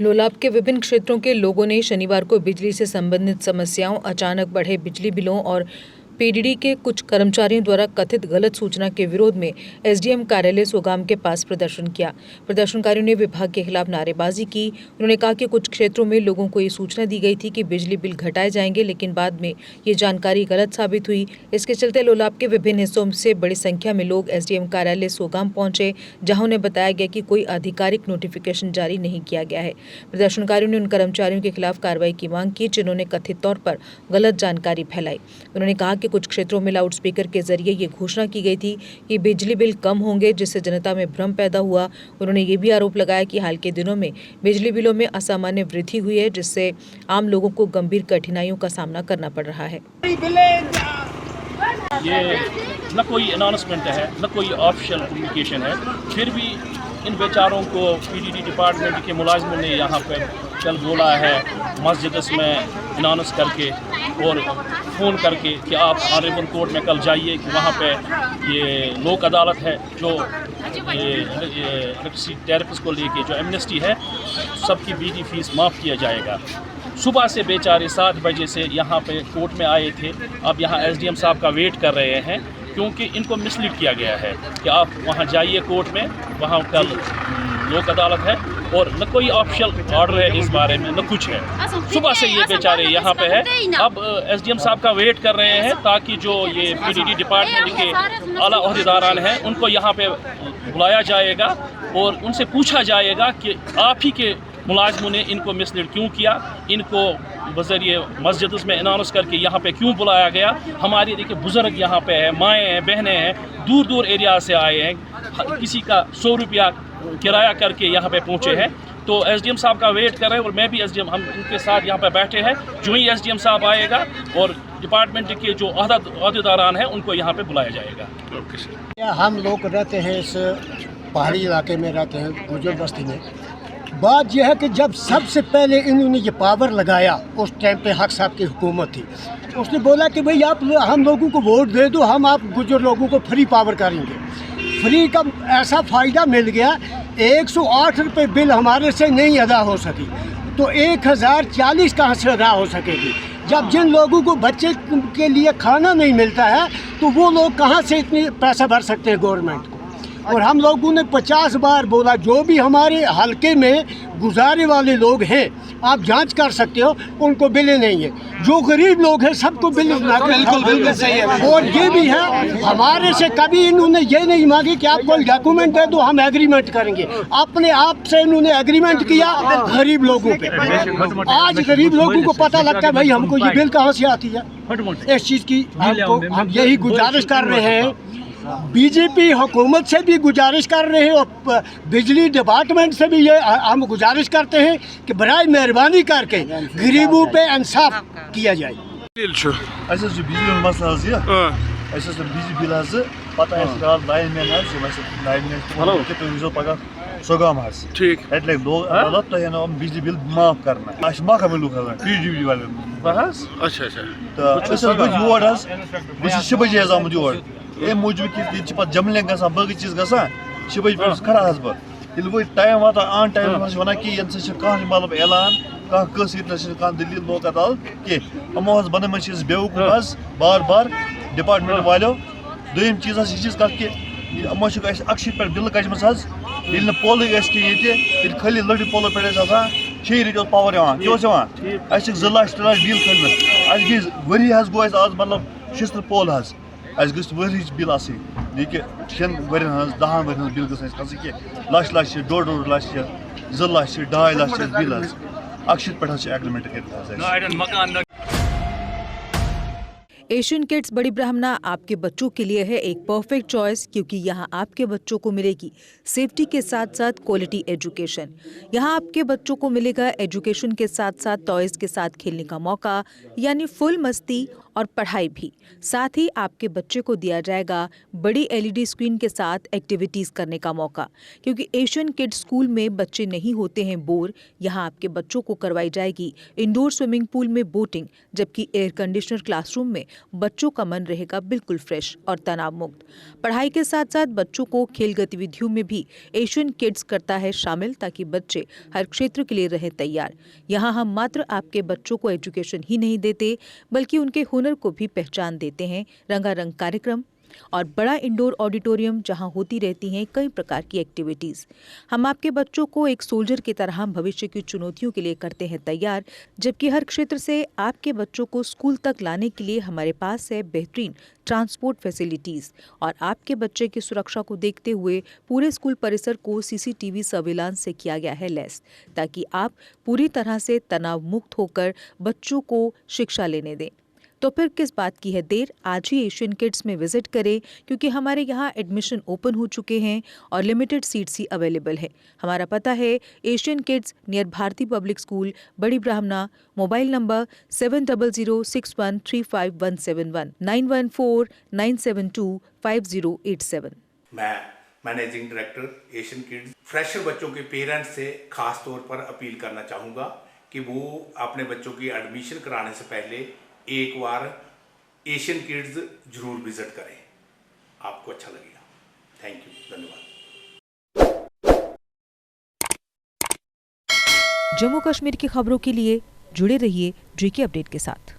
लोलाब के विभिन्न क्षेत्रों के लोगों ने शनिवार को बिजली से संबंधित समस्याओं, अचानक बढ़े बिजली बिलों और पीडीडी के कुछ कर्मचारियों द्वारा कथित गलत सूचना के विरोध में एसडीएम कार्यालय सोगाम के पास प्रदर्शन किया। प्रदर्शनकारियों ने विभाग के खिलाफ नारेबाजी की। उन्होंने कहा कि कुछ क्षेत्रों में लोगों को ये सूचना दी गई थी कि बिजली बिल घटाए जाएंगे, लेकिन बाद में ये जानकारी गलत साबित हुई। इसके चलते लोलाब के विभिन्न हिस्सों से बड़ी संख्या में लोग एसडीएम कार्यालय सोगाम पहुंचे, जहां उन्हें बताया गया कि कोई आधिकारिक नोटिफिकेशन जारी नहीं किया गया है। प्रदर्शनकारियों ने उन कर्मचारियों के खिलाफ कार्रवाई की मांग की जिन्होंने कथित तौर पर गलत जानकारी फैलाई। उन्होंने कहा कि कुछ क्षेत्रों में लाउडस्पीकर के जरिए ये घोषणा की गई थी कि बिजली बिल कम होंगे, जिससे जनता में भ्रम पैदा हुआ। उन्होंने ये भी आरोप लगाया कि हाल के दिनों में बिजली बिलों में असामान्य वृद्धि हुई है, जिससे आम लोगों को गंभीर कठिनाइयों का सामना करना पड़ रहा है। ये न कोई अनाउंसमेंट है, न कोई ऑफिशियल कम्युनिकेशन है, फिर भी इन बेचारों को पीडीडी डिपार्टमेंट के मुलाजिमों ने यहाँ पर कल बोला है मस्जिद में अनाउंस करके और फ़ोन करके कि आप ऑनरेबल कोर्ट में कल जाइए कि वहाँ पे ये लोक अदालत है, जो ये इलेक्ट्रिसिटी टैरिफ्स को लेके जो एमनेस्टी है, सबकी बिजली फीस माफ़ किया जाएगा। सुबह से बेचारे 7 बजे से यहाँ पे कोर्ट में आए थे। अब यहाँ एसडीएम साहब का वेट कर रहे हैं, क्योंकि इनको मिसलीड किया गया है कि आप वहाँ जाइए कोर्ट में, वहाँ कल लोक अदालत है और न कोई ऑफिशियल ऑर्डर है इस बारे में, न कुछ है। सुबह से ये बेचारे यहाँ पे है। अब एसडीएम साहब का वेट कर रहे हैं ताकि जो ये पीडीडी डिपार्टमेंट के आला ओहदेदारान हैं उनको यहाँ पे बुलाया जाएगा और उनसे पूछा जाएगा कि आप ही के मुलाजिमों ने इनको मिसलीड क्यों किया, इनको बज़रिए मस्जिद में अनाउंस करके यहाँ पे क्यों बुलाया गया। हमारे देखिए बुज़ुर्ग यहाँ पे है, माएँ हैं, बहनें हैं, दूर दूर एरिया से आए हैं, किसी का 100 रुपया किराया करके यहाँ पे पहुँचे हैं। तो एसडीएम साहब का वेट कर रहे हैं और मैं भी एसडीएम, हम इनके साथ यहाँ पे बैठे हैं। जो ही एसडीएम साहब आएगा और डिपार्टमेंट के जो अहदेदारान हैं उनको यहाँ पे बुलाया जाएगा। हम लोग रहते हैं इस पहाड़ी इलाके में, रहते हैं गुजर बस्ती में। बात यह है कि जब सबसे पहले इन्होंने ये पावर लगाया, उस टाइम पे हक साहब की हुकूमत थी, उसने बोला कि भाई आप हम लोगों को वोट दे दो, हम आप गुजर लोगों को फ्री पावर करेंगे। फ्री का ऐसा फ़ायदा मिल गया, 108 रुपये बिल हमारे से नहीं अदा हो सकी, तो 1040 कहाँ से अदा हो सकेगी। जब जिन लोगों को बच्चे के लिए खाना नहीं मिलता है, तो वो लोग कहाँ से इतनी पैसा भर सकते हैं गवर्नमेंट को। और हम लोगों ने 50 बार बोला, जो भी हमारे हलके में गुजारे वाले लोग हैं, आप जांच कर सकते हो, उनको बिल नहीं है। जो गरीब लोग हैं सबको बिल बिल्कुल सही है। और ये भी है, हमारे से कभी इन्होंने ये नहीं मांगी कि आप कोई डॉक्यूमेंट दे दो, हम एग्रीमेंट करेंगे। अपने आप से इन्होंने एग्रीमेंट किया गरीब लोगों पे। आज गरीब लोगों को पता लगता है भाई हमको ये बिल कहाँ से आती है। इस चीज़ की हम यही गुजारिश कर रहे हैं, बीजेपी हुकूमत से भी गुजारिश कर रहे हैं और बिजली डिपार्टमेंट से भी ये हम गुजारिश करते हैं कि बराए मेहरबानी करके गरीबों पे इंसाफ किया जाए। सोगाम ठीक बिजली बिल माफ करना बजे आमुत योर अमे मूजूब कि जमलें ग बी चीज ग 6 बजे पे खड़ा बह वो टाइम वात आन टाइम वन कि मतलब ऐलान कह दलील लोक अदालत कह हमो बन बेवकूफ बार बार डिपार्टमेंट वालों। दोम चीज चीज कत कि यमो अक्ष पे बिल कजम पोल कह खाली लड़ी पोलो पे 6 रेट पावर क्या 2 लाख 3 लाख बिल खल वरी गो आज मतलब 6 पोल वरी बिल आनी कि 6 वन 10 वन बिल ग लक्ष लक्ष 1.5 लाख 2 लाख 2.5 लाख बिल अक्ष पे एग्रीमेंट कर। एशियन किड्स बड़ी ब्राह्मणा आपके बच्चों के लिए है एक परफेक्ट चॉइस, क्योंकि यहाँ आपके बच्चों को मिलेगी सेफ्टी के साथ साथ क्वालिटी एजुकेशन। यहाँ आपके बच्चों को मिलेगा एजुकेशन के साथ साथ टॉयज के साथ खेलने का मौका, यानी फुल मस्ती और पढ़ाई भी। साथ ही आपके बच्चे को दिया जाएगा बड़ी LED स्क्रीन के साथ एक्टिविटीज करने का मौका, क्योंकि एशियन किड्स स्कूल में बच्चे नहीं होते हैं बोर। यहाँ आपके बच्चों को करवाई जाएगी इंडोर स्विमिंग पूल में बोटिंग, जबकि एयर कंडीशनर क्लासरूम में बच्चों का मन रहेगा बिल्कुल फ्रेश और तनाव मुक्त। पढ़ाई के साथ साथ बच्चों को खेल गतिविधियों में भी एशियन किड्स करता है शामिल, ताकि बच्चे हर क्षेत्र के लिए रहे तैयार। यहाँ हम मात्र आपके बच्चों को एजुकेशन ही नहीं देते, बल्कि उनके हुनर को भी पहचान देते हैं। रंगारंग कार्यक्रम और बड़ा इंडोर ऑडिटोरियम जहां होती रहती हैं कई प्रकार की एक्टिविटीज। हम आपके बच्चों को एक सोल्जर की तरह भविष्य की चुनौतियों के लिए करते हैं तैयार, जबकि हर क्षेत्र से आपके बच्चों को स्कूल तक लाने के लिए हमारे पास है बेहतरीन ट्रांसपोर्ट फैसिलिटीज। और आपके बच्चे की सुरक्षा को देखते हुए पूरे स्कूल परिसर को CCTV सर्विलांस से किया गया है लैस, ताकि आप पूरी तरह से तनाव मुक्त होकर बच्चों को शिक्षा लेने दें। तो फिर किस बात की है देर, आज ही एशियन किड्स में विजिट करें, क्योंकि हमारे यहाँ एडमिशन ओपन हो चुके हैं और लिमिटेड सीट्स ही अवेलेबल है। हमारा पता है Asian kids near Bharati public school, Bari Brahmana. Mobile number 7006135171 9149725087। मैं managing director Asian kids fresher बच्चों के पेरेंट्स से खास तौर पर अपील करना चाहूँगा कि वो अपने बच्चों की एडमिशन कराने से पहले एक बार एशियन किड्स जरूर विजिट करें, आपको अच्छा लगेगा। थैंक यू, धन्यवाद। जम्मू कश्मीर की खबरों के लिए जुड़े रहिए GK अपडेट के साथ।